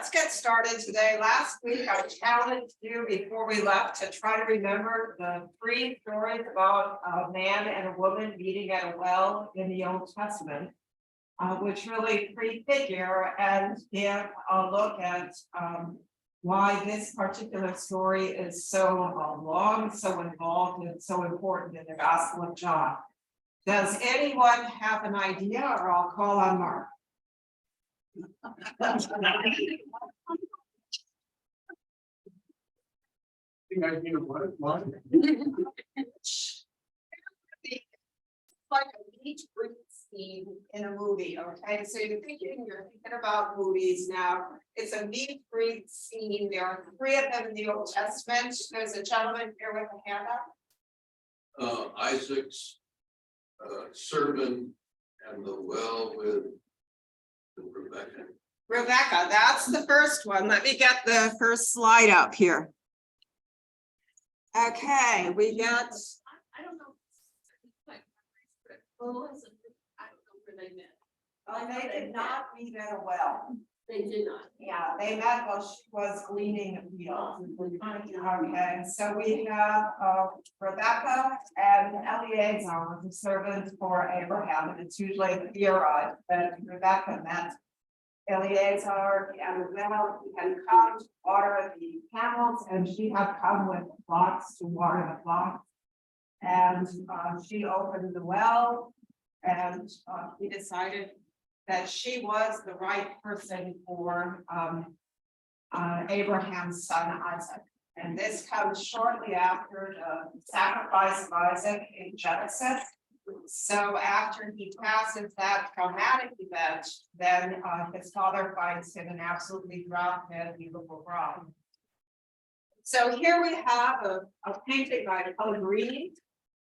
let's get started today. Last week, I challenged you before we left to try to remember the 3 stories about a man and a woman meeting at a well in the Old Testament, which really prefigure and give a look at why this particular story is so long, so involved, and so important in the Gospel of John. Does anyone have an idea, or I'll call on Mark? Like a beach group scene in a movie, okay? So you're thinking about movies now. It's a meet and greet scene. There are 3 of them in the Old Testament. There's a gentleman here with a hand up. Isaac's servant and the well with Rebecca. Rebecca, that's the first one. Let me get the first slide up here. Okay, we got. I don't know. Well, I don't know where they met. They did not meet at a well. They did not. Yeah, they met while she was gleaning a field. Okay, so we have Rebecca and Eleazar, the servant for Abraham, and it's usually theorized that Rebecca met Eleazar and well, he had come to water the camels, and she had come with flocks to water the flocks. And she opened the well, and he decided that she was the right person for Abraham's son Isaac. And this comes shortly after the sacrifice of Isaac in Genesis. So after he passes that traumatic event, then his father finds him an absolutely drought-fed, beautiful bride. So here we have a painting by Pellegrini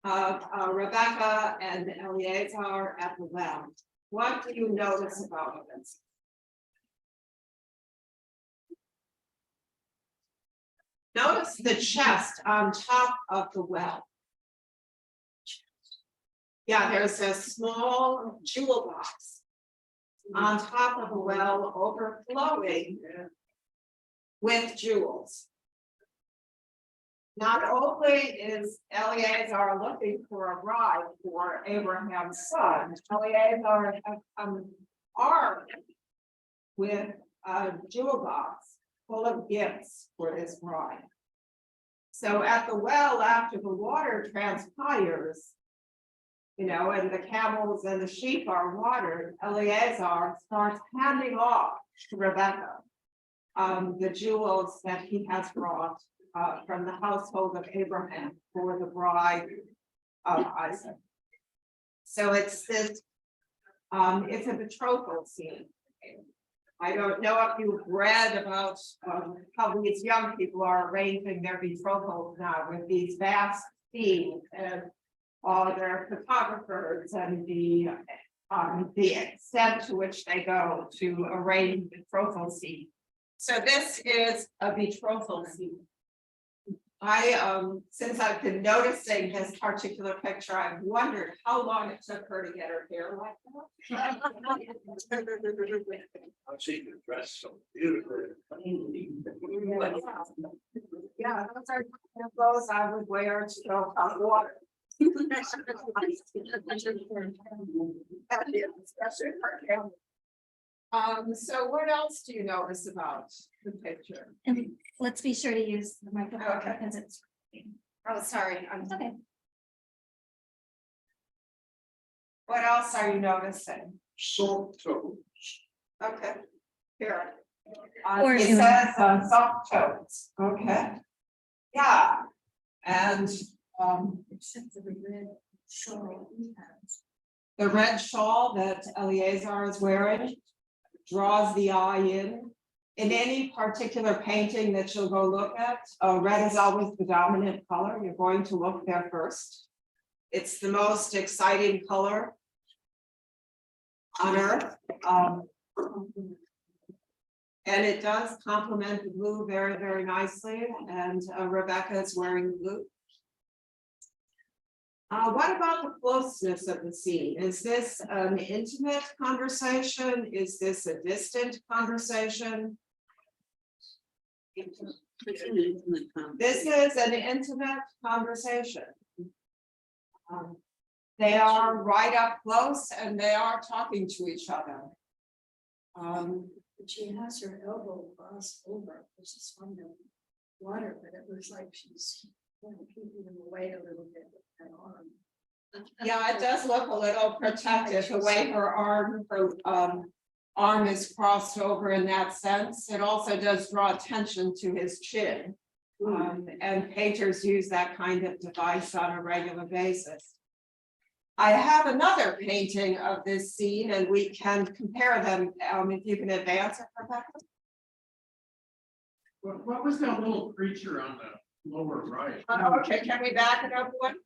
of Rebecca and Eleazar at the well. What do you notice about this? Notice the chest on top of the well. Yeah, there's a small jewel box on top of the well overflowing with jewels. Not only is Eleazar looking for a bride for Abraham's son, Eleazar has come armed with a jewel box full of gifts for his bride. So at the well, after the water transpires, and the camels and the sheep are watered, Eleazar starts handing off to Rebecca the jewels that he has brought from the household of Abraham for the bride of Isaac. So it's this, it's a betrothal scene. I don't know if you've read about how these young people are arranging their betrothals now with these vast scenes and all their photographers and the extent to which they go to arrange betrothal scene. So this is a betrothal scene. Since I've been noticing this particular picture, I've wondered how long it took her to get her hair like that. I've seen you dressed so beautifully. Yeah, those are clothes I would wear to go on water. Especially for camera. So what else do you notice about the picture? And let's be sure to use the microphone Okay. because it's. Oh, sorry. It's okay. What else are you noticing? Salt toes. Okay, here. Or It in- says soft toes, okay. Yeah, and the red shawl that Eleazar is wearing draws the eye in. In any particular painting that you'll go look at, red is always the dominant color. You're going to look there first. It's the most exciting color on earth. And it does complement the blue very, very nicely. And Rebecca is wearing blue. What about the closeness of the scene? Is this an intimate conversation? Is this a distant conversation? This is an intimate conversation. They are right up close and they are talking to each other. She has her elbow crossed over, which is from the water, but it looks like she's keeping them away a little bit with that arm. Yeah, it does look a little protective, the way her arm is crossed over in that sense. It also does draw attention to his chin. And painters use that kind of device on a regular basis. I have another painting of this scene and we can compare them, if you can advance it, Rebecca. What was that little creature on the lower right? Okay, can we back it up one?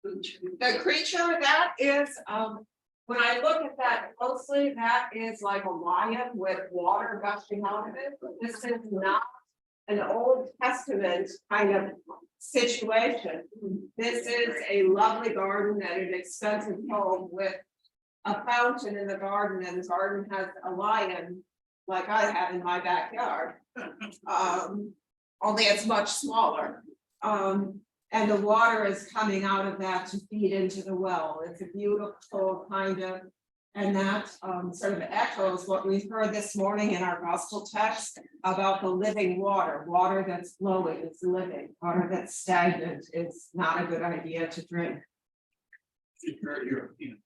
The creature that is, when I look at that closely, that is like a lion with water gushing out of it. This is not an Old Testament kind of situation. This is a lovely garden and an expensive home with a fountain in the garden, and the garden has a lion like I have in my backyard. Only it's much smaller. And the water is coming out of that to feed into the well. It's a beautiful kind of, and that sort of echoes what we heard this morning in our gospel text about the living water. Water that's flowing is living. Water that's stagnant is not a good idea to drink. She's very European.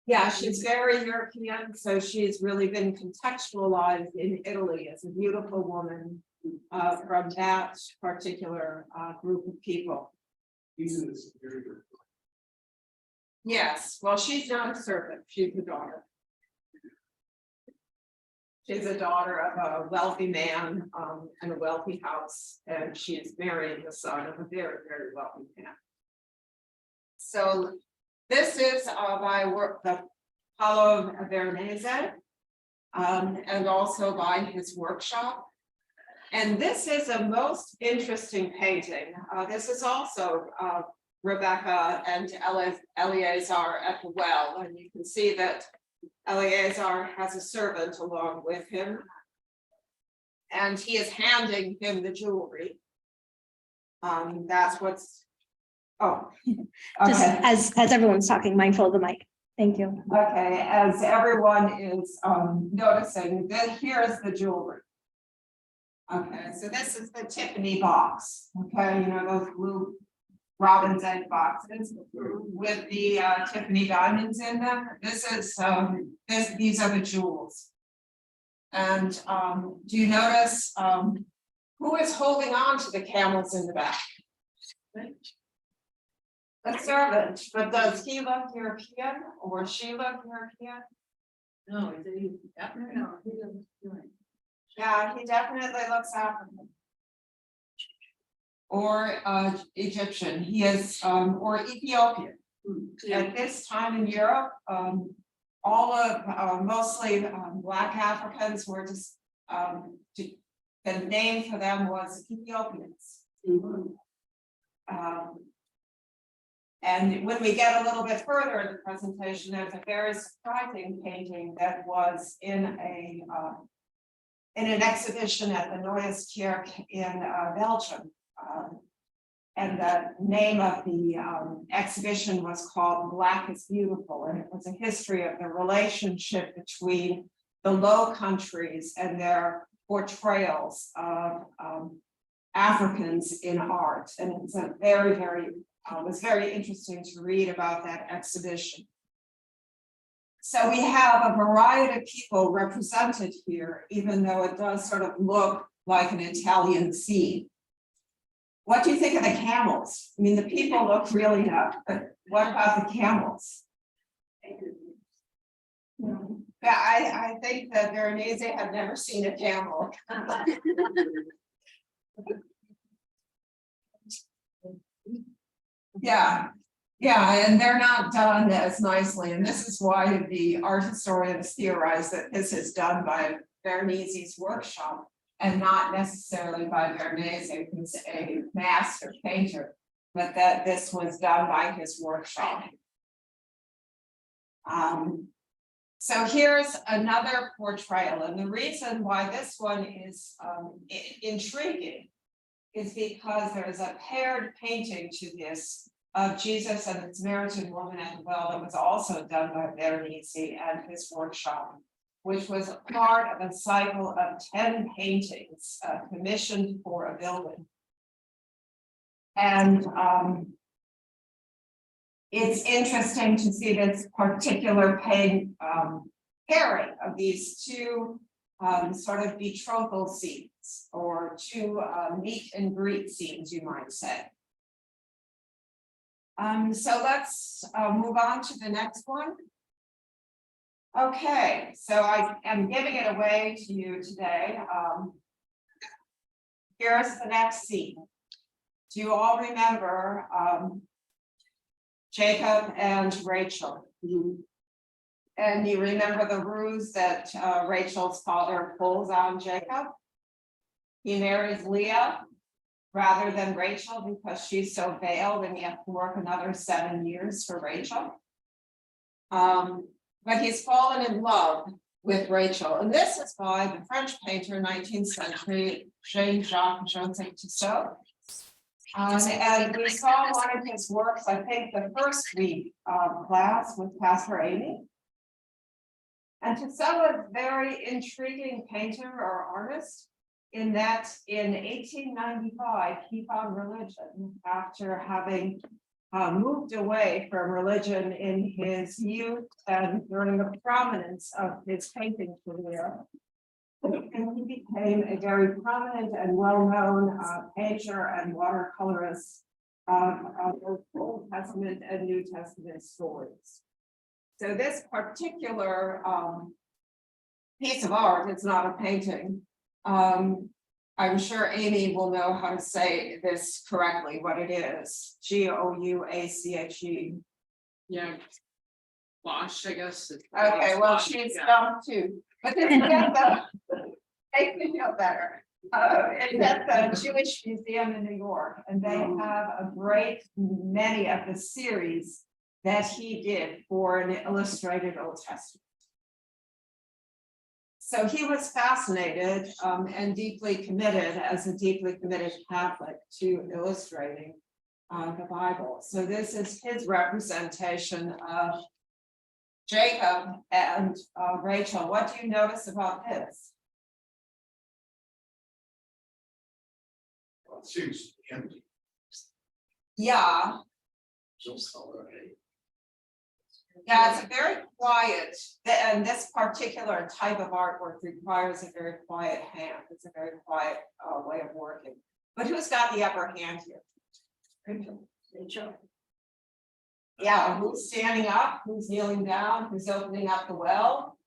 Yeah, she's very European, so she's really been contextualized in Italy as a beautiful woman from that particular group of people. He's in the superior. Yes, well, she's not a servant, she's a daughter. She's a daughter of a wealthy man in a wealthy house, and she's marrying the son of a very, very wealthy man. So this is my work, the Paolo Veronese, and also by his workshop. And this is a most interesting painting. This is also Rebecca and Eleazar at the well, and you can see that Eleazar has a servant along with him, and he is handing him the jewelry. That's what's, oh, Just okay. as everyone's talking, mindful of the mic. Thank you. Okay, as everyone is noticing, that here is the jewelry. Okay, so this is the Tiffany box. Okay, you know those blue robin's egg boxes with the Tiffany diamonds in them. This is these are the jewels. And do you notice who is holding on to the camels in the back? A servant, but does he look European or she look European? No, is it even? No, he doesn't do it. Yeah, he definitely looks African. Or Egyptian, he is, or Ethiopian. At this time in Europe, all of mostly Black Africans were just, the name for them was Ethiopians. And when we get a little bit further in the presentation, there's a very surprising painting that was in an exhibition at the Neues Kerk in Belgium. And the name of the exhibition was called Black is Beautiful, and it was a history of the relationship between the Low Countries and their portrayals of Africans in art. And it's a very, very, it was very interesting to read about that exhibition. So we have a variety of people represented here, even though it does sort of look like an Italian scene. What do you think of the camels? I mean, the people look really nuts, but what about the camels? Yeah, I think that Veronese had never seen a camel. Yeah, and they're not done as nicely, and this is why the art historians theorize that this is done by Veronese's workshop and not necessarily by Veronese, who's a master painter, but that this was done by his workshop. So here's another portrayal, and the reason why this one is intriguing is because there's a paired painting to this of Jesus and the Samaritan woman at the well that was also done by Veronese and his workshop, which was part of a cycle of 10 paintings commissioned for a building. And it's interesting to see this particular pairing of these two sort of betrothal scenes, or two meet and greet scenes, you might say. So let's move on to the next one. Okay, so I am giving it away to you today. Here's the next scene. Do you all remember Jacob and Rachel? And you remember the ruse that Rachel's father pulls on Jacob? He marries Leah rather than Rachel because she's so veiled, and he has to work another 7 years for Rachel. But he's fallen in love with Rachel, and this is by the French painter, 19th century, Jean-Jacques Tissot. And we saw one of his works, I think the first week class with Pastor Amy. And Tissot was a very intriguing painter or artist, in that in 1895, he found religion after having moved away from religion in his youth and during the prominence of his painting career. And he became a very prominent and well-known painter and watercolorist of both Old Testament and New Testament stories. So this particular piece of art, it's not a painting. I'm sure Amy will know how to say this correctly, what it is. Gouache. Yeah. Wash, I guess. Okay, well, she's dumb too, but this is make me feel better. It's at the Jewish Museum in New York, and they have a great many of the series that he did for an illustrated Old Testament. So he was fascinated and deeply committed, as a deeply committed Catholic, to illustrating the Bible. So this is his representation of Jacob and Rachel. What do you notice about this? Well, it seems empty. Yeah, yeah, it's a very quiet, and this particular type of artwork requires a very quiet hand. It's a very quiet way of working. But who's got the upper hand here? Rachel. Yeah, who's standing up, who's kneeling down, who's opening up the well,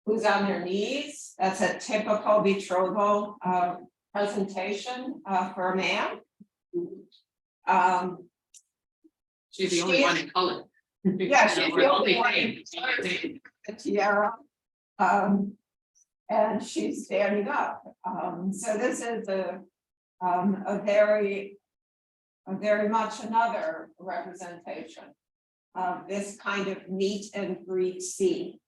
who's on their knees? That's a typical betrothal presentation for a man. She's the only one in color. Yeah, she's the only one in a tiara. And she's standing up. So this is a very much another representation of this kind of meet and greet scene.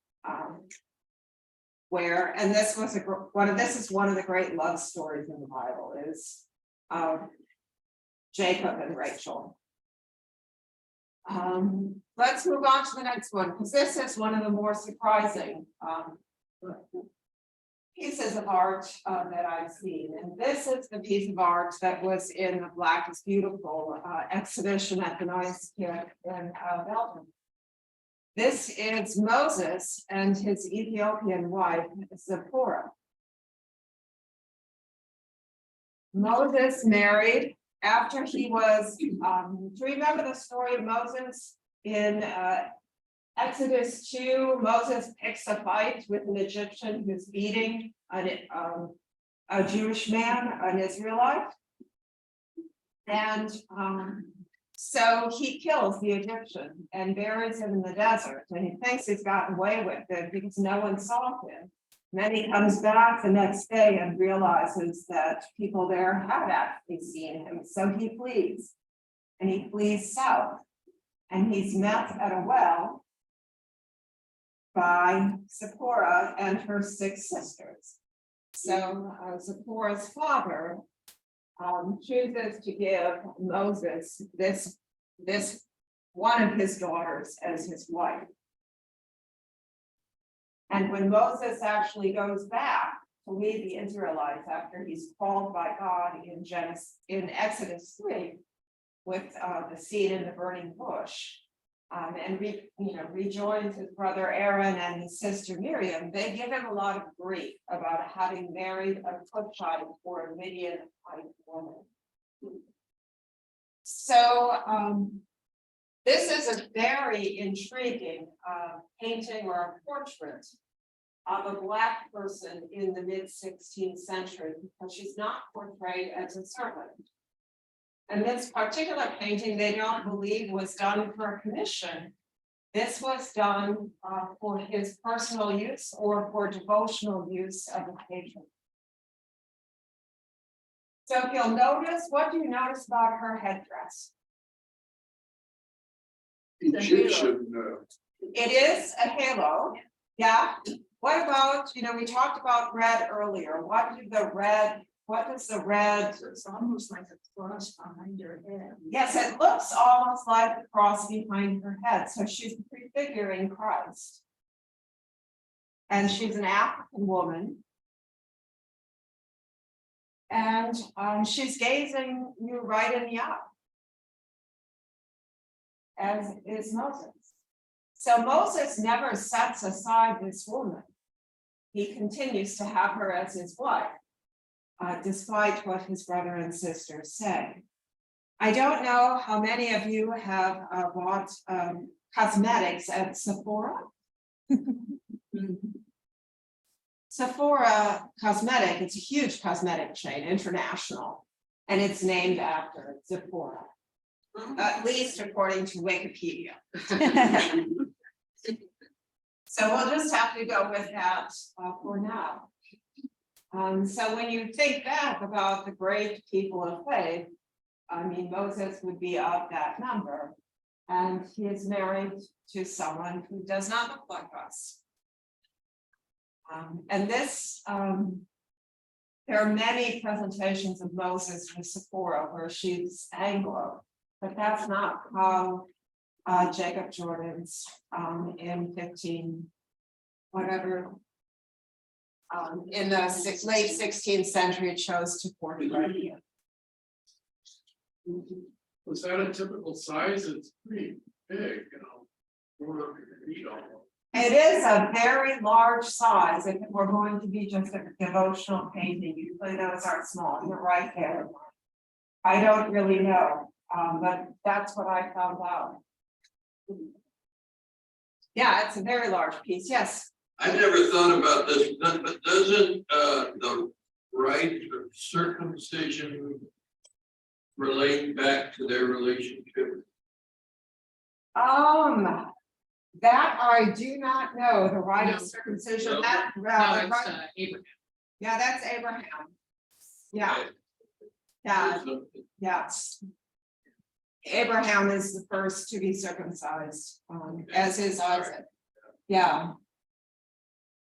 Where, and this was this is one of the great love stories in the Bible, is Jacob and Rachel. Let's move on to the next one, because this is one of the more surprising pieces of art that I've seen. And this is the piece of art that was in the Black is Beautiful exhibition at the Nice in Belgium. This is Moses and his Ethiopian wife, Zipporah. Moses married after he was, do you remember the story of Moses in Exodus 2? Moses picks a fight with an Egyptian who's beating a Jewish man, an Israelite. And so he kills the Egyptian and buries him in the desert, and he thinks he's gotten away with it because no one saw him. And then he comes back the next day and realizes that people there had actually seen him. So he flees, and he flees south, and he's met at a well. by Zipporah and her 6 sisters. So Zipporah's father chooses to give Moses this one of his daughters as his wife. And when Moses actually goes back to lead the Israelites after he's called by God in Exodus 3 with the seed in the burning bush, and rejoins his brother Aaron and his sister Miriam, they give him a lot of grief about having married a Cushite or a Midianite woman. So this is a very intriguing painting or a portrait of a Black person in the mid-16th century, because she's not portrayed as a servant. And this particular painting, they don't believe was done for a commission. This was done for his personal use or for devotional use of the patron. So if you'll notice, what do you notice about her headdress? Egyptian, It is a halo, yeah. What about, we talked about red earlier. What does the red? It's almost like a cross behind her head. Yes, it looks almost like the cross behind her head. So she's prefiguring Christ. And she's an African woman. And she's gazing you right in the eye, as is Moses. So Moses never sets aside this woman. He continues to have her as his wife, despite what his brother and sister say. I don't know how many of you have bought cosmetics at Sephora. Sephora Cosmetic, it's a huge cosmetic chain, international, and it's named after Sephora, at least according to Wikipedia. So we'll just have to go with that for now. So when you think back about the great people of faith, Moses would be of that number, and he is married to someone who does not look like us. And this, there are many presentations of Moses with Sephora where she's Anglo, but that's not how Jacob Jordan's in 15, whatever, in the late 16th century chose to portray him. Was that a typical size? It's pretty big, Or read almost. It is a very large size. If it were going to be just a devotional painting, usually those are small. You're right there. I don't really know, but that's what I found out. Yeah, it's a very large piece. Yes. I never thought about this, but doesn't the rite of circumcision relate back to their relationship? That I do not know. The rite of No. circumcision. No. That No, the it's rite- Abraham. yeah, that's Abraham. Yeah, yeah, yes. Abraham is the first to be circumcised, as is Isaac. Yeah.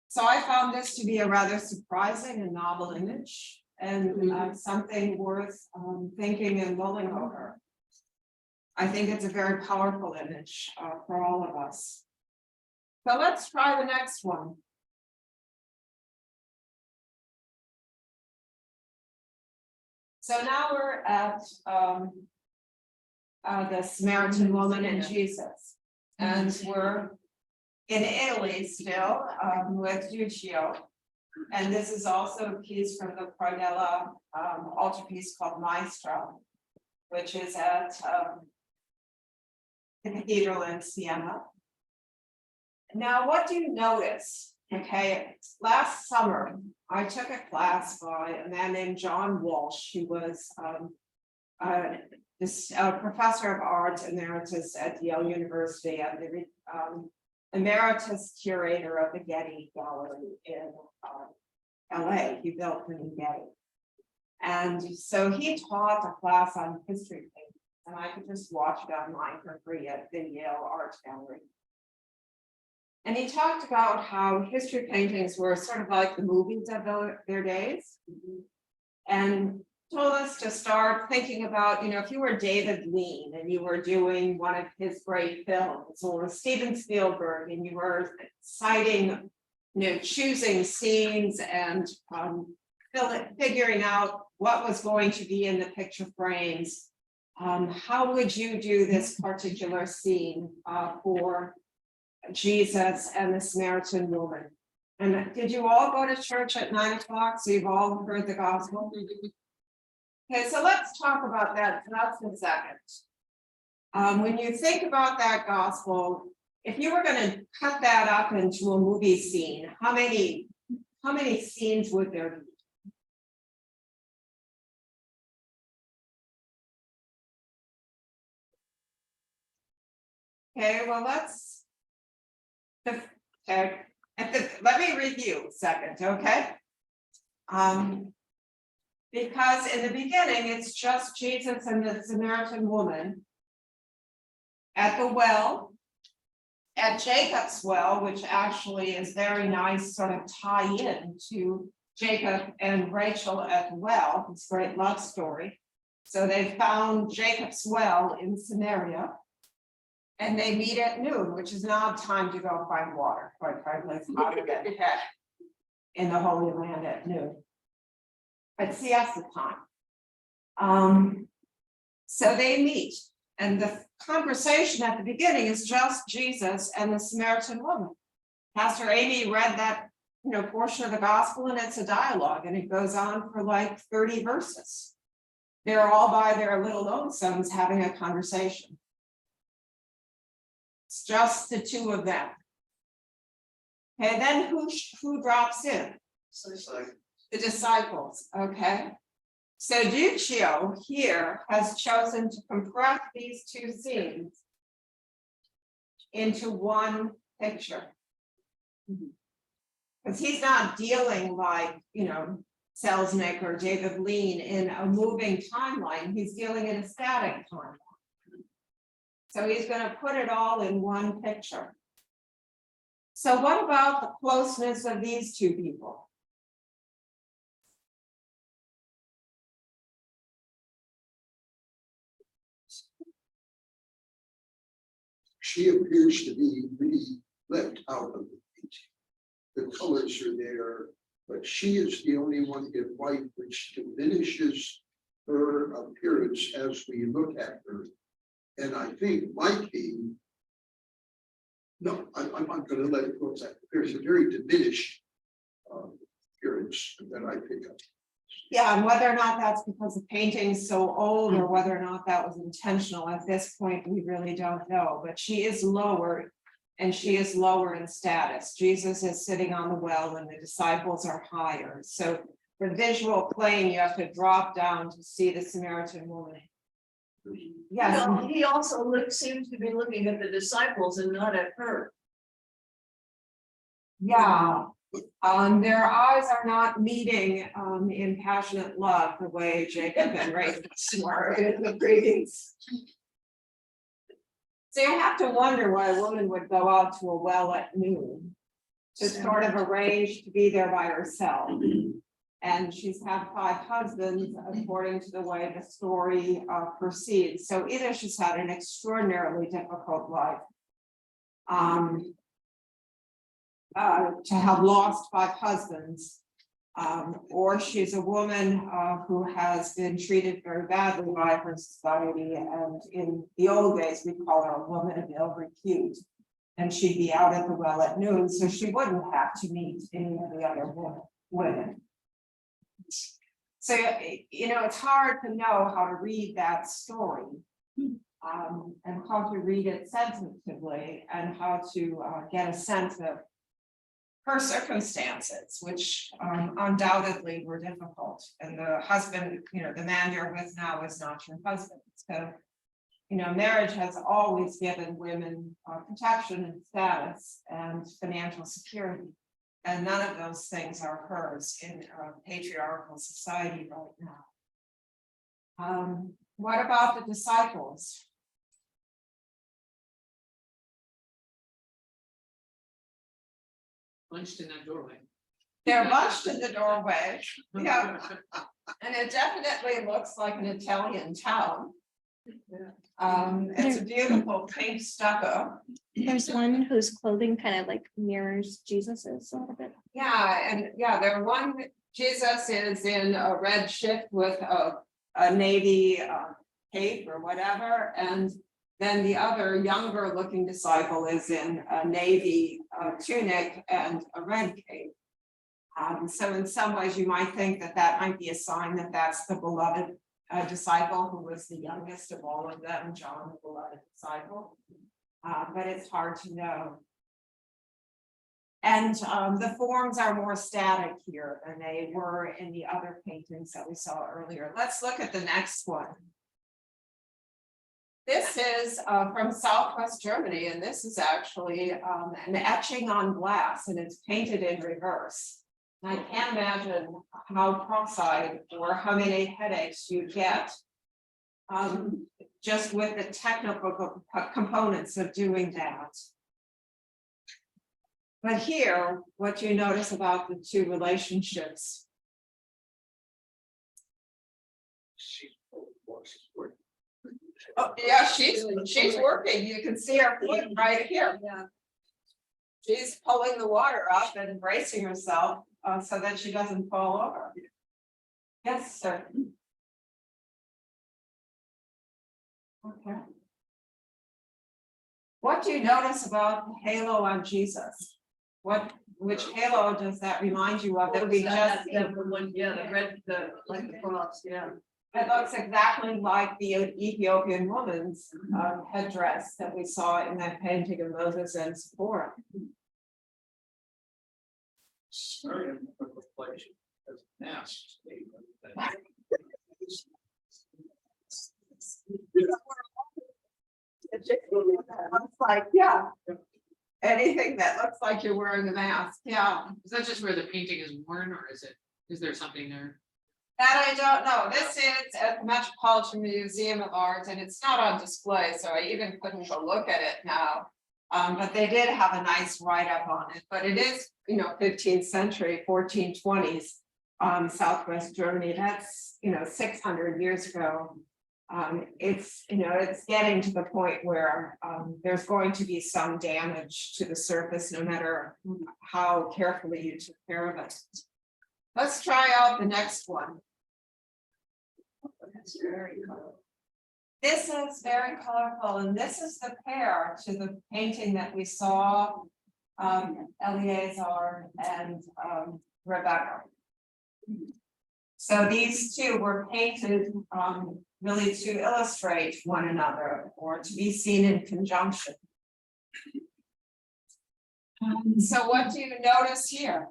So I found this to be a rather surprising and novel image, and something worth thinking and mulling over. I think it's a very powerful image for all of us. So let's try the next one. So now we're at the Samaritan woman and Jesus. And we're in Italy still with Duccio. And this is also a piece from the Pradella altarpiece called Maestro, which is at the cathedral in Siena. Now, what do you notice? Okay, last summer, I took a class by a man named John Walsh, who was this professor of art emeritus at Yale University and the emeritus curator of the Getty Gallery in LA. He built the new Getty. And so he taught a class on history painting, and I could just watch it online for free at the Yale Art Gallery. And he talked about how history paintings were sort of like the movies of their days. And told us to start thinking about, if you were David Lean and you were doing one of his great films, or Steven Spielberg, and you were citing, choosing scenes and figuring out what was going to be in the picture frames. How would you do this particular scene for Jesus and the Samaritan woman? And did you all go to church at 9 o'clock? So you've all heard the gospel? Okay, so let's talk about that just a second. When you think about that gospel, if you were going to cut that up into a movie scene, how many scenes would there be? Okay, well, let me review a second, okay? Because in the beginning, it's just Jesus and the Samaritan woman at the well, at Jacob's well, which actually is very nice sort of tie-in to Jacob and Rachel at the well, this great love story. So they found Jacob's well in Samaria. And they meet at noon, which is not time to go find water, quite frankly, it's hotter than heck in the Holy Land at noon. But siesta time. So they meet, and the conversation at the beginning is just Jesus and the Samaritan woman. Pastor Amy read that portion of the gospel, and it's a dialogue, and it goes on for like 30 verses. They're all by their little lonesomes having a conversation. It's just the two of them. Okay, then who drops in? The disciples, okay? So Duccio here has chosen to compress these two scenes into one picture. Because he's not dealing like, Selznick or David Lean in a moving timeline, he's dealing in a static timeline. So he's going to put it all in one picture. So what about the closeness of these two people? She appears to be really left out of the painting. The colors are there, but she is the only one in white, which diminishes her appearance as we look at her. And I think might be, no, I'm not going to let it go as that. There's a very diminished appearance that I pick up. Yeah, and whether or not that's because the painting's so old or whether or not that was intentional at this point, we really don't know. But she is lower, and she is lower in status. Jesus is sitting on the well and the disciples are higher. So for visual plane, you have to drop down to see the Samaritan woman. Yes. Well, he also seems to be looking at the disciples and not at her. Yeah. Their eyes are not meeting in passionate love the way Jacob and Rachel were in the greetings. So you have to wonder why a woman would go out to a well at noon to sort of arrange to be there by herself. And she's had 5 husbands, according to the way the story proceeds. So either she's had an extraordinarily difficult life, to have lost 5 husbands, or she's a woman who has been treated very badly by her society. And in the old days, we call her a woman of ill repute. And she'd be out at the well at noon, so she wouldn't have to meet any of the other women. So, it's hard to know how to read that story, and how to read it sensitively, and how to get a sense of her circumstances, which undoubtedly were difficult. And the husband, the man you're with now is not your husband. So, marriage has always given women protection and status and financial security. And none of those things are hers in a patriarchal society right now. What about the disciples? Bunched in that doorway. They're bunched in the doorway, yeah, and it definitely looks like an Italian town. It's a beautiful pink stucco. There's one whose clothing kind of like mirrors Jesus's a little bit. Yeah, and yeah, there one, Jesus is in a red shift with a navy cape or whatever, and then the other younger looking disciple is in a navy tunic and a red cape. So in some ways you might think that that might be a sign that that's the beloved disciple who was the youngest of all of them, John, the beloved disciple. But it's hard to know. And the forms are more static here than they were in the other paintings that we saw earlier. Let's look at the next one. This is from Southwest Germany, and this is actually an etching on glass, and it's painted in reverse. And I can't imagine how cross-eyed or how many headaches you get just with the technical components of doing that. But here, what you notice about the two relationships. Oh, yeah, she's working. You can see her foot right here. Yeah. She's pulling the water up and bracing herself so that she doesn't fall over. Yes, sir. Okay. What do you notice about the halo on Jesus? Which halo does that remind you of? That we just The one, yeah, the red, like the cross, yeah. It looks exactly like the Ethiopian woman's headdress that we saw in that painting of Moses and Sephora. Sorry, I'm a reflection as masks. It's like, yeah. Anything that looks like you're wearing a mask, yeah. Is that just where the painting is worn, or is there something there? That I don't know. This is at the Metropolitan Museum of Art, and it's not on display, so I even couldn't go look at it now. But they did have a nice write-up on it, but it is, 15th century, 1420s, Southwest Germany. That's, 600 years ago. It's getting to the point where there's going to be some damage to the surface, no matter how carefully you took care of it. Let's try out the next one. That's very colorful. This is very colorful, and this is the pair to the painting that we saw, Eleazar and Rebecca. So these two were painted really to illustrate one another or to be seen in conjunction. So what do you notice here?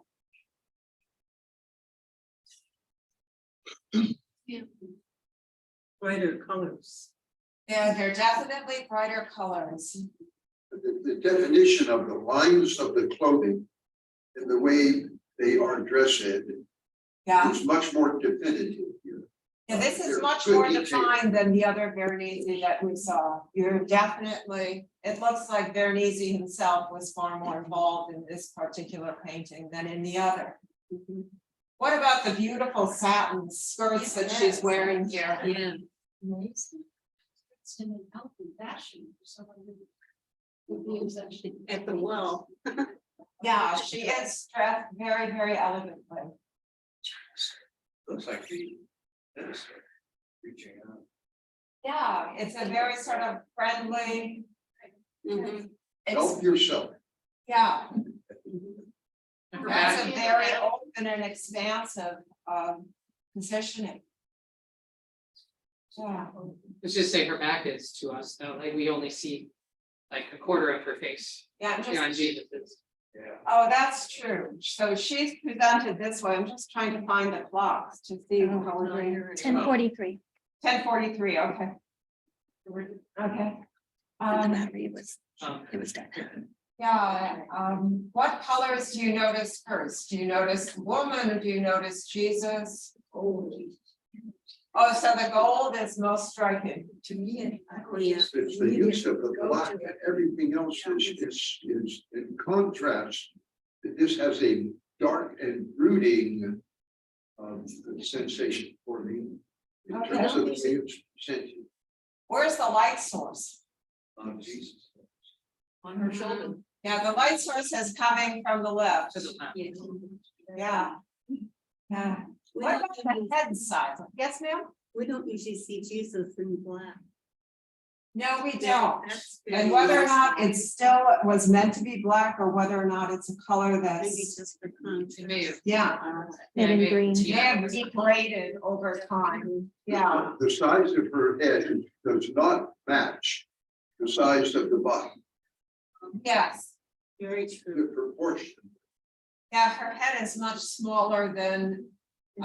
Brighter colors. Yeah, they're definitely brighter colors. The definition of the lines of the clothing and the way they are dressed Yeah, is much more definitive here. yeah, this is They're much good more detail. defined than the other Veronese that we saw. You're definitely, it looks like Veronese himself was far more involved in this particular painting than in the other. What about the beautiful satin skirts that she's wearing here? Yeah. It's in an healthy fashion for someone who is actually at the well. Yeah, she is dressed very, very elegantly. Looks like the. Reaching out. Yeah, it's a very sort of friendly. It's, Help yourself. yeah, And her that's back, a very open and expansive positioning. Yeah, let's just say her back is to us, though, like we only see like a quarter of her face. yeah, I'm On just, Jesus's. Yeah. oh, that's true. So she's presented this way. I'm just trying to find the clocks to see how we're doing. 1043. 10:43, okay. Okay. And the battery was, Um, it was dead. Yeah, what colors do you notice first? Do you notice woman or do you notice Jesus? Oh, so the gold is most striking. To me, It's the use of the black and everything else is in contrast this has a dark and brooding sensation for me. In Okay. terms of the way it's presented Where's the light source? on Jesus. On her shoulder. Yeah, the light source is coming from the left. To the left. Yeah. Yeah. What about the head side? Yes, ma'am? We don't usually see Jesus in black. No, we don't. That's And very whether or nice. not it still was meant to be black or whether or not it's a color Maybe that's, just for contrast. It may have- yeah, Red and maybe- green. they yeah. have degraded over time. Yeah, The size of her head does not match the size of the body, yes. Very the true. proportion. Yeah, her head is much smaller than, The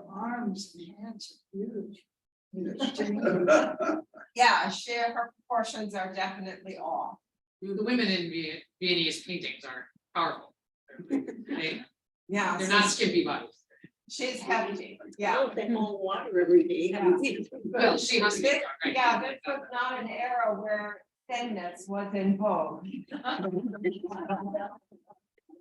arms and hands are huge. yeah, her proportions are definitely off. The women in Viennese paintings are powerful. Yeah, Oh, They're not skimpy bodies. she's hefty, yeah. They hold water every day. Well, she has to be, This- right? Yeah, this was not an era where thinness was in vogue.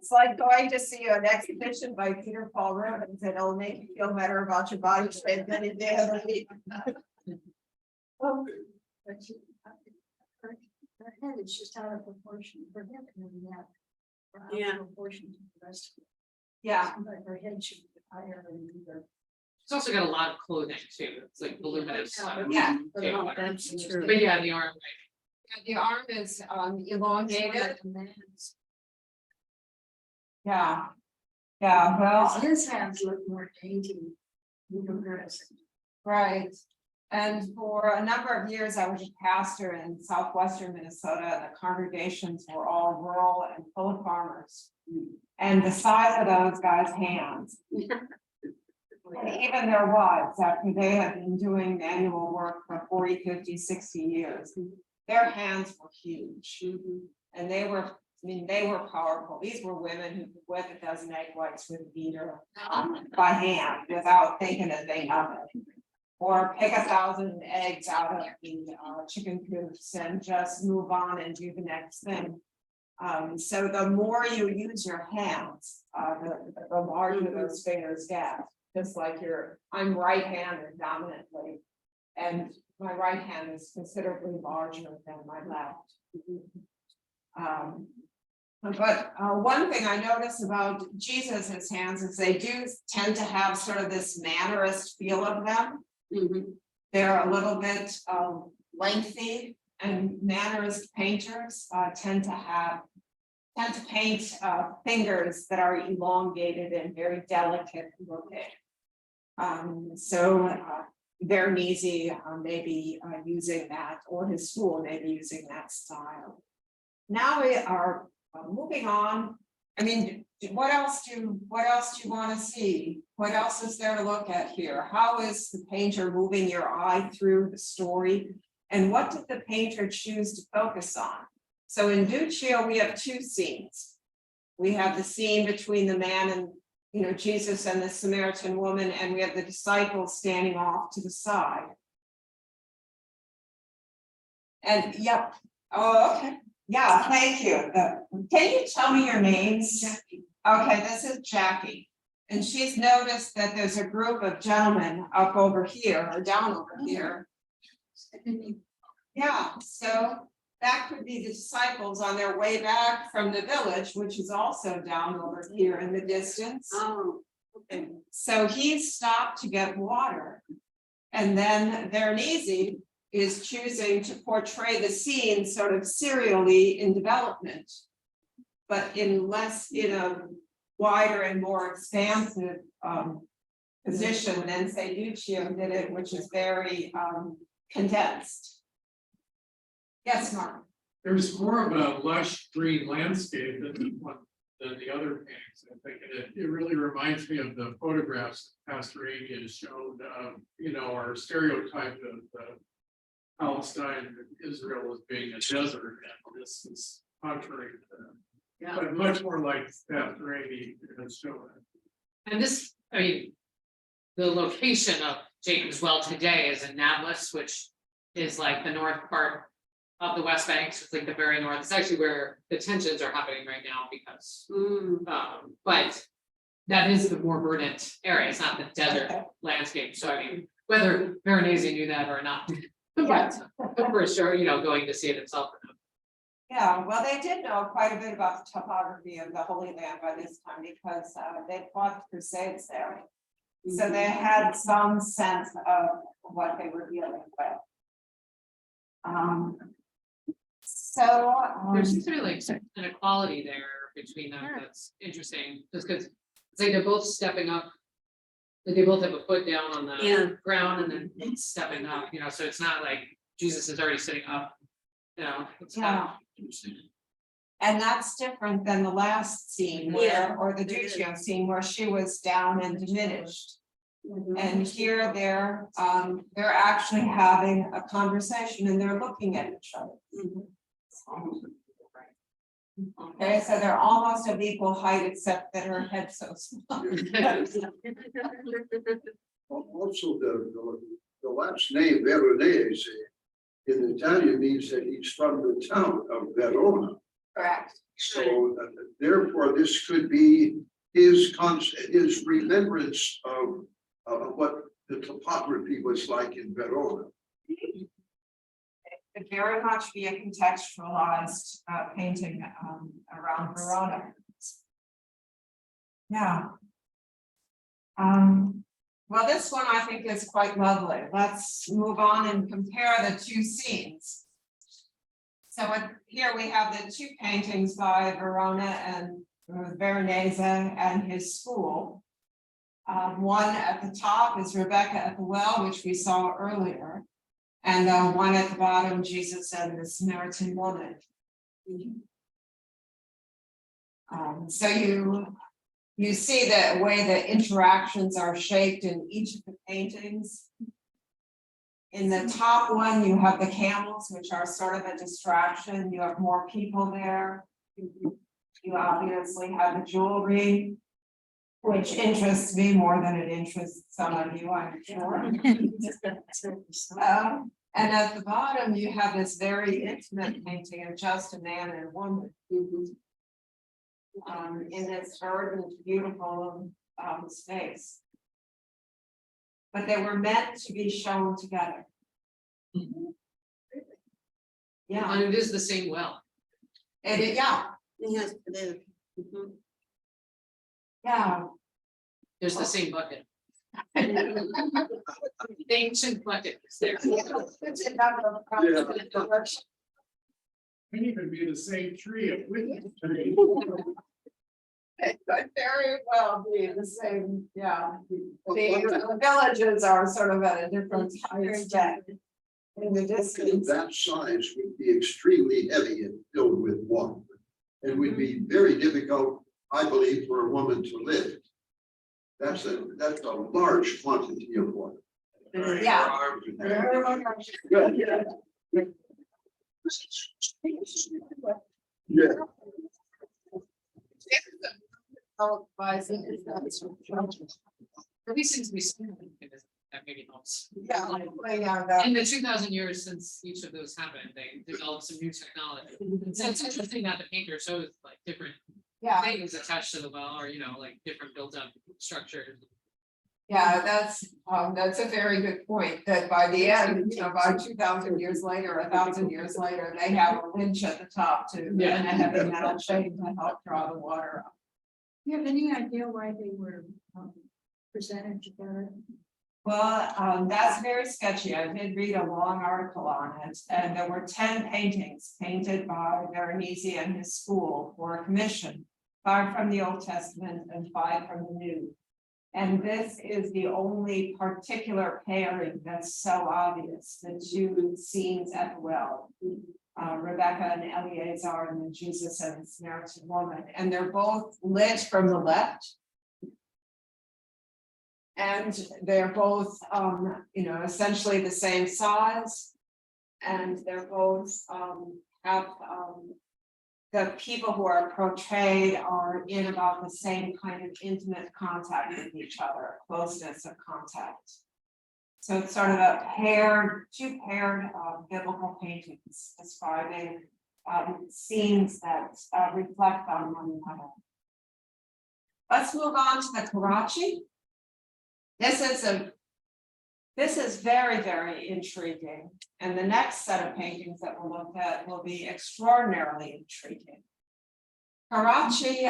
It's like going to see an exhibition by Peter Paul Rubens and it'll make you feel better about your body shape than it did of the week. But her head is just out of proportion. Her head and that. are out of Yeah. Proportion to the rest of it. Yeah, But her head should be higher than either. She's also got a lot of clothing too. It's like voluminous stuff. yeah. Yeah. That's true. But yeah, the arm, The arm is elongated, Like a man's. yeah. Yeah, well, His hands look more dainty in comparison. right. And for a number of years, I was a pastor in southwestern Minnesota, and the congregations were all rural and full of farmers. And the size of those guys' hands, and even their wives, after they had been doing manual work for 40, 50, 60 years, their hands were huge. And they were, they were powerful. These were women who could whip a dozen egg whites with a beater by hand without thinking a thing of it. Or pick 1,000 eggs out of the chicken coops and just move on and do the next thing. So the more you use your hands, the larger those fingers get. Just like I'm right-handed dominantly, and my right hand is considerably larger than my left. But one thing I notice about Jesus's hands is they do tend to have sort of this mannerist feel of them. They're a little bit lengthy, and mannerist painters tend to paint fingers that are elongated and very delicate looking. So Veronese may be using that, or his school may be using that style. Now we are moving on. I mean, what else do you want to see? What else is there to look at here? How is the painter moving your eye through the story? And what did the painter choose to focus on? So in Duccio, we have two scenes. We have the scene between the man and Jesus and the Samaritan woman, and we have the disciples standing off to the side. And yep. Oh, okay. Yeah, thank you. Can you tell me your names? Jackie. Okay, this is Jackie. And she's noticed that there's a group of gentlemen up over here or down over here. Yeah, so that could be the disciples on their way back from the village, which is also down over here in the distance. Oh, okay. So he stopped to get water. And then Veronese is choosing to portray the scene sort of serially in development, but in a wider and more expansive position than say Duccio did it, which is very condensed. Yes, Mark. There's more of a lush green landscape than the other paintings, I think, and it really reminds me of the photographs Pastor Amy has shown, our stereotype of Palestine and Israel as being a desert, and this is contrary to that. But much more like Pastor Amy has shown. and this, I mean, the location of Jacob's Well today is in Nablus, which is like the north part of the West Bank, so it's like the very north, it's actually where the tensions are happening right now because, but that is the more verdant area, it's not the desert landscape, so I mean, whether Veronese knew that or not. But for sure, you know, going to see it himself. Yeah, well, they did know quite a bit about the topography of the Holy Land by this time because they fought the Crusades there. So they had some sense of what they were dealing with. There seems to be like an equality there between them, that's interesting, just because it's like they're both stepping up. Like they both have a foot down on the ground and then stepping up, you know, so it's not like Jesus is already sitting up. You know, it's kind of interesting. And that's different than the last scene where, or the Duccio scene where she was down and diminished. And here they're actually having a conversation and they're looking at each other. Okay, so they're almost of equal height, except that her head's so small. Also, the last name Veronese in Italian means that he's from the town of Verona. Correct. So therefore, this could be his remembrance of what the topography was like in Verona. It could very much be a contextualized painting around Verona. Yeah. Well, this one I think is quite lovely. Let's move on and compare the two scenes. So here we have the two paintings by Verona and Veronese and his school. One at the top is Rebecca at the well, which we saw earlier. And one at the bottom, Jesus and the Samaritan woman. So you see the way the interactions are shaped in each of the paintings. In the top one, you have the camels, which are sort of a distraction. You have more people there. You obviously have the jewelry, which interests me more than it interests some of you, I'm sure. And at the bottom, you have this very intimate painting of just a man and a woman. In this verdant, beautiful space. But they were meant to be shown together. Yeah, And it is the same well. yeah, Yes, yeah. There's the same bucket. The ancient bucket is there. Can even be the same tree of witness. It could very well be the same, yeah. The villages are sort of at a different height in the distance. That size would be extremely heavy and filled with water. It would be very difficult, I believe, for a woman to lift. That's a large quantity of water. Yeah. Yeah. These things we see, that maybe helps. Yeah, In the 2,000 years since each of those happened, they developed some new technology. So it's interesting that the painter shows like different yeah, things attached to the well, or you know, like different built-up structures. yeah, that's a very good point, that by the end, you know, by 2,000 years later, 1,000 years later, they have a winch at the top to, and a heavy metal shade to help draw the water up. Do you have any idea why they were presented together? Well, that's very sketchy. I did read a long article on it, and there were 10 paintings painted by Veronese and his school for a commission, 5 from the Old Testament and 5 from the New. And this is the only particular pairing that's so obvious, the two scenes at the well. Rebecca and Eleazar, and then Jesus and the Samaritan woman, and they're both lit from the left. And they're both, you know, essentially the same size. And they're both have the people who are portrayed are in about the same kind of intimate contact with each other, closeness of contact. So it's sort of a two paired biblical paintings describing scenes that reflect on one another. Let's move on to the Karachi. This is very, very intriguing. And the next set of paintings that we'll look at will be extraordinarily intriguing. Karachi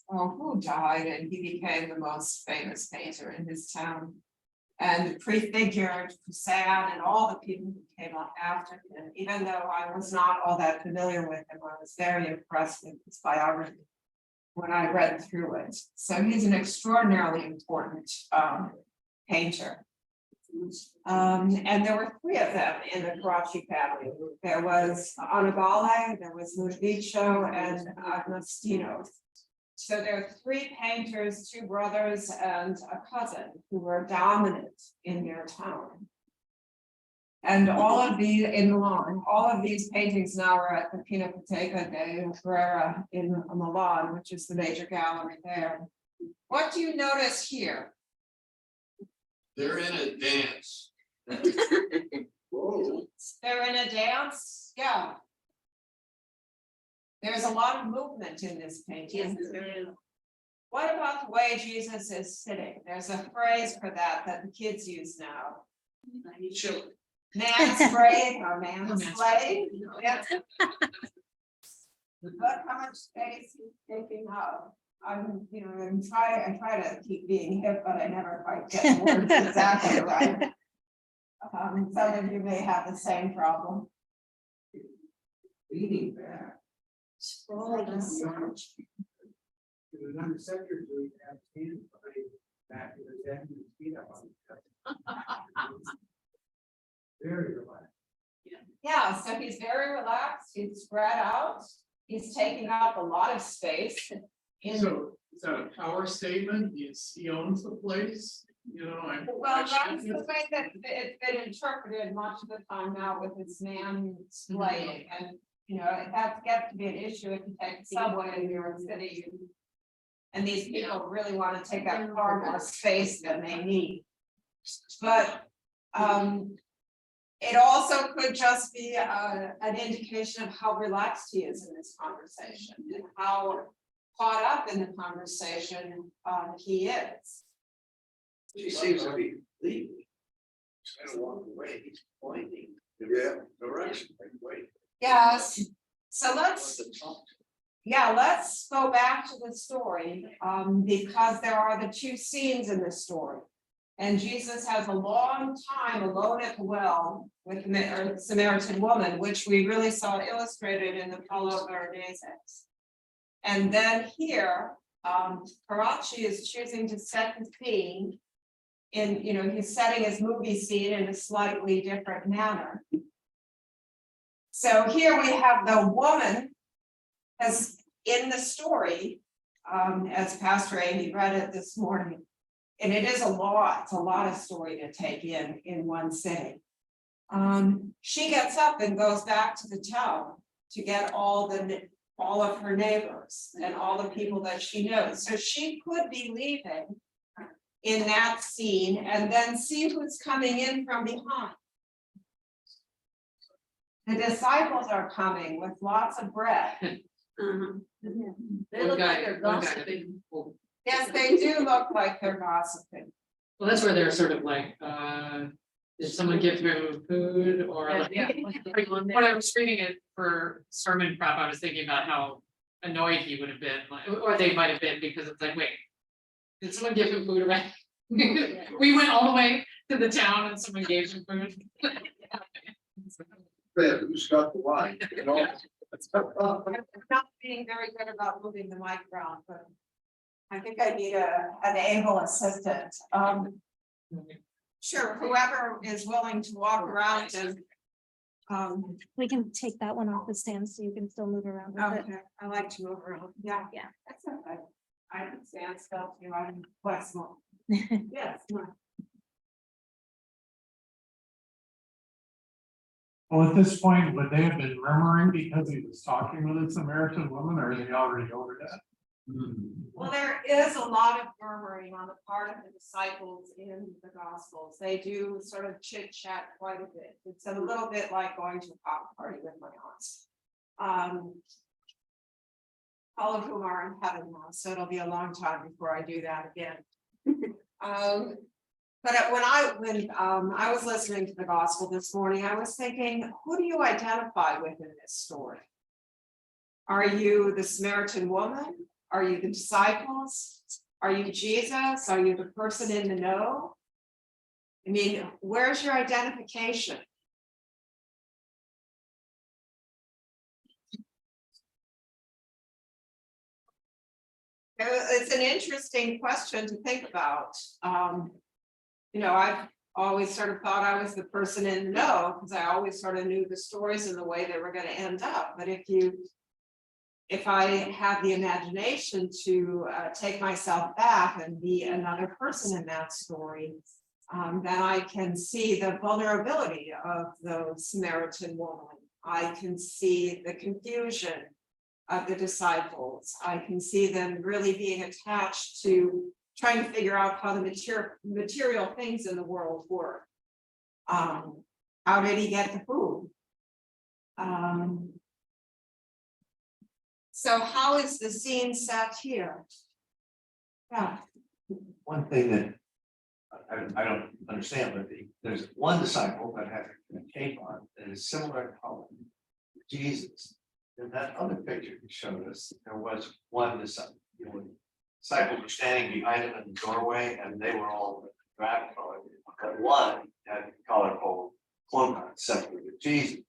who died, and he became the most famous painter in his town. And prefigured Poussin and all the people who came up after him. Even though I was not all that familiar with him, I was very impressed with his biography when I read through it. So he's an extraordinarily important painter. And there were three of them in the Karachi family. There was Annibale, there was Ludovico, and Agostino. So there are three painters, two brothers, and a cousin who were dominant in their town. And all of these in Milan, all of these paintings now are at the Pinacoteca de Ferrara in Milan, which is the major gallery there. What do you notice here? They're in a dance. Whoa. They're in a dance, yeah. There's a lot of movement in this painting. What about the way Jesus is sitting? There's a phrase for that the kids use now. Man's praying or man's slave. Yeah. Look how much space he's taking up. I try to keep being hip, but I never quite get the words exactly right. Some of you may have the same problem. Leaning back. Scrolling and such. It was under Centur doing that, and back to the deck and his feet up on the very relaxed. Yeah, so he's very relaxed, he's spread out, he's taking up a lot of space. So is that a power statement? He owns the place, Well, that's the way that it's been interpreted much of the time now with this man slaying, and that gets to be an issue if you take the subway in New York City. And these people really want to take up far more space than they need. But it also could just be an indication of how relaxed he is in this conversation and how caught up in the conversation he is. She seems to be leaving. He's kind of walking away, he's pointing. Yeah, direction, wait. Yes, so let's go back to the story, because there are the two scenes in the story. And Jesus has a long time alone at the well with the Samaritan woman, which we really saw illustrated in the Paulo Veronese. And then here, Karachi is choosing to set the scene in, he's setting his movie scene in a slightly different manner. So here we have the woman as in the story, as Pastor Amy read it this morning. And it is a lot of story to take in one sitting. She gets up and goes back to the town to get all of her neighbors and all the people that she knows. So she could be leaving in that scene and then see who's coming in from behind. The disciples are coming with lots of bread. They look like they're gossiping. Yes, they do look like they're gossiping. Well, that's where they're sort of like, did someone give him food or like, when I was reading it for sermon prep, I was thinking about how annoyed he would have been, like, or they might have been, because it's like, wait, did someone give him food already? We went all the way to the town and someone gave him food. Man, who's got the line? I'm not being very good about moving the mic around, but I think I need an able assistant. Sure, whoever is willing to walk around and. We can take that one off the stand so you can still move around with it. Okay, I like to move around. Yeah. Yeah. That's okay. I can stand still, I'm flexible. Yes. Well, at this point, would they have been murmuring because he was talking with a Samaritan woman, or are they already over that? Well, there is a lot of murmuring on the part of the disciples in the Gospels. They do sort of chit chat quite a bit. It's a little bit like going to a pop party with my aunts. All of whom are in heaven now, so it'll be a long time before I do that again. But when I was listening to the Gospel this morning, I was thinking, who do you identify with in this story? Are you the Samaritan woman? Are you the disciples? Are you Jesus? Are you the person in the know? I mean, where's your identification? It's an interesting question to think about. I've always sort of thought I was the person in the know because I always sort of knew the stories and the way they were going to end up. But if I have the imagination to take myself back and be another person in that story, then I can see the vulnerability of the Samaritan woman. I can see the confusion of the disciples. I can see them really being attached to trying to figure out how the material things in the world work. How did he get the food? So how is the scene set here? Yeah. One thing that I don't understand, but there's one disciple that has a cape on that is similar in color to Jesus. In that other picture you showed us, there was one disciple. Disciples were standing behind him in the doorway, and they were all drab color. But one had colorful cloak on, separate with Jesus.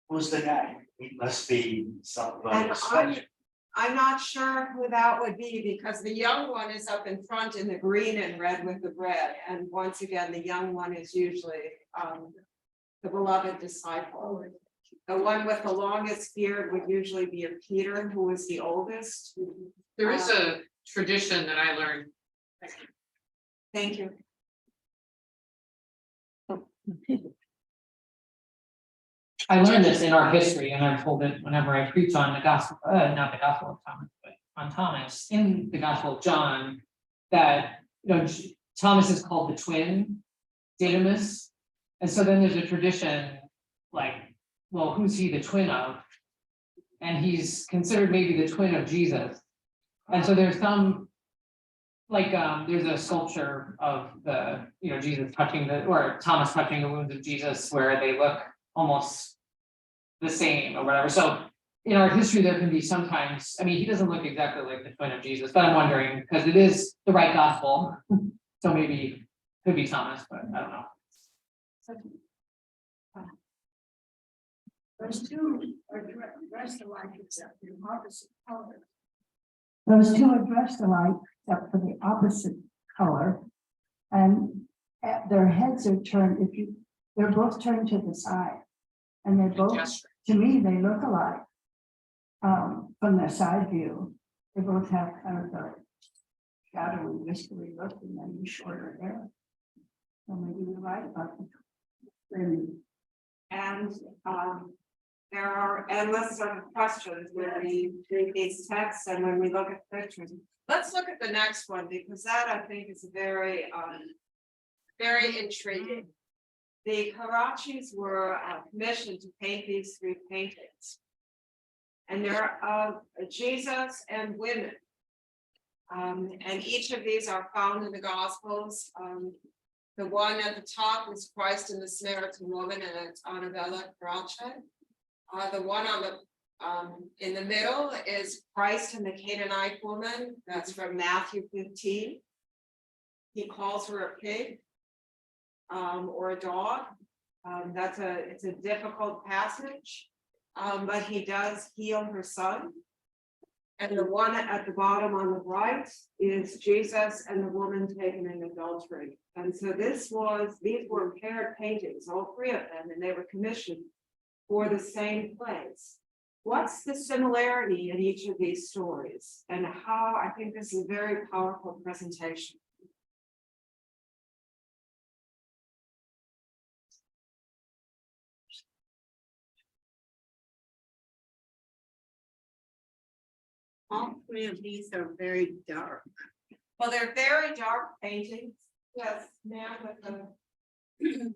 Who's the guy? He must be somebody special. I'm not sure who that would be because the young one is up in front in the green and red with the bread. And once again, the young one is usually the beloved disciple. The one with the longest beard would usually be Peter, who was the oldest. There is a tradition that I learned. Thank you. I learned this in our history, and I'm told it whenever I preach on the gospel, not the gospel of Thomas, but on Thomas, in the gospel of John, that Thomas is called the twin, Didymus. And so then there's a tradition, like, well, who's he the twin of? And he's considered maybe the twin of Jesus. And so there's some, like, there's a sculpture of the, Jesus touching or Thomas touching the wounds of Jesus, where they look almost the same or whatever. So in our history, there can be sometimes, he doesn't look exactly like the twin of Jesus, but I'm wondering, because it is the right gospel. So maybe it could be Thomas, but I don't know. Those two are dressed alike except the opposite color. Those two are dressed alike except for the opposite color. And their heads are turned, they're both turned to the side. And they're both, to me, they look alike. From their side view, they both have kind of the shadowy, whispery look and then shorter hair. So maybe you're right about them. And there are endless sort of questions when we read these texts and when we look at pictures. Let's look at the next one because that I think is very intriguing. The Carachis were commissioned to paint these three paintings. And they're of Jesus and women. And each of these are found in the Gospels. The one at the top is Christ and the Samaritan woman, and it's Annabella Carace. The one on the in the middle is Christ and the Canaanite woman. That's from Matthew 15. He calls her a pig or a dog. It's a difficult passage, but he does heal her son. And the one at the bottom on the right is Jesus and the woman taken in adultery. And so these were paired paintings, all three of them, and they were commissioned for the same place. What's the similarity in each of these stories? And how I think this is a very powerful presentation. All three of these are very dark. Well, they're very dark paintings. Yes, man with the.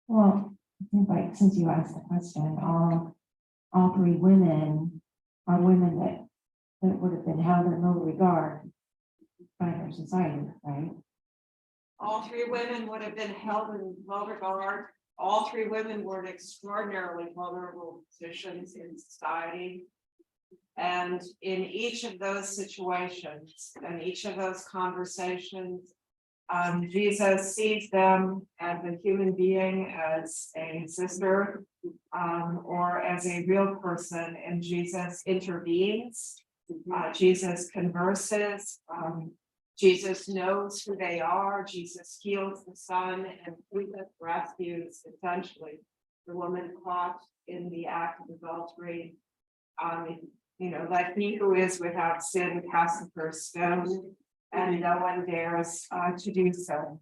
Well, I think like, since you asked the question, all three women are women that would have been held in low regard by their society, right? All three women would have been held in low regard. All three women were in extraordinarily vulnerable positions in society. And in each of those situations and each of those conversations, Jesus sees them as a human being, as a sister, or as a real person, and Jesus intervenes. Jesus converses. Jesus knows who they are. Jesus heals the son, and Jesus rescues essentially the woman caught in the act of adultery. Like he who is without sin casts the first stone, and no one dares to do so.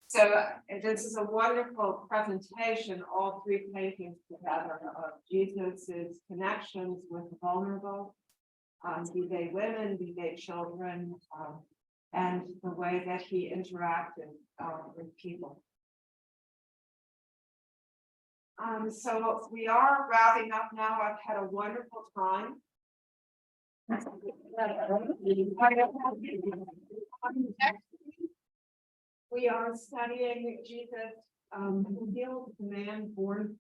So this is a wonderful presentation, all three paintings together of Jesus's connections with the vulnerable. Be they women, be they children, and the way that he interacted with people. So we are wrapping up now. I've had a wonderful time. We are studying Jesus, who healed the man born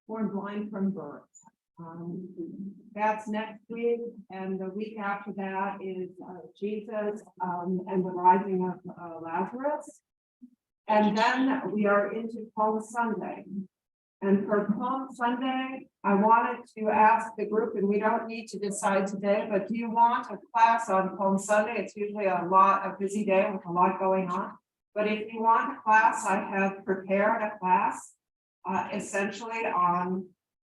blind from birth. That's next week, and the week after that is Jesus and the rising of Lazarus. And then we are into Palm Sunday. And for Palm Sunday, I wanted to ask the group, and we don't need to decide today, but do you want a class on Palm Sunday? It's usually a busy day with a lot going on. But if you want a class, I have prepared a class essentially on.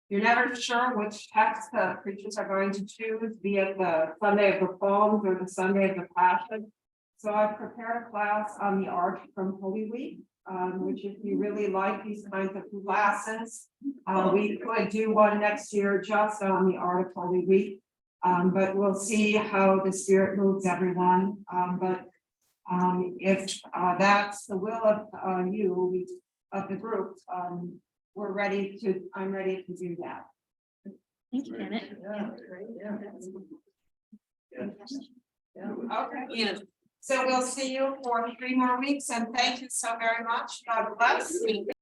You're never sure which text the preachers are going to choose, be it the Sunday of the Palms or the Sunday of the Passion. So I've prepared a class on the Arch from Holy Week, which if you really like these kinds of classes, we could do one next year just on the Art of Holy Week. But we'll see how the Spirit moves everyone. If that's the will of of the group, I'm ready to do that. Thank you, Janet. Okay. Yeah. So we'll see you for 3 more weeks, and thank you so very much. God bless.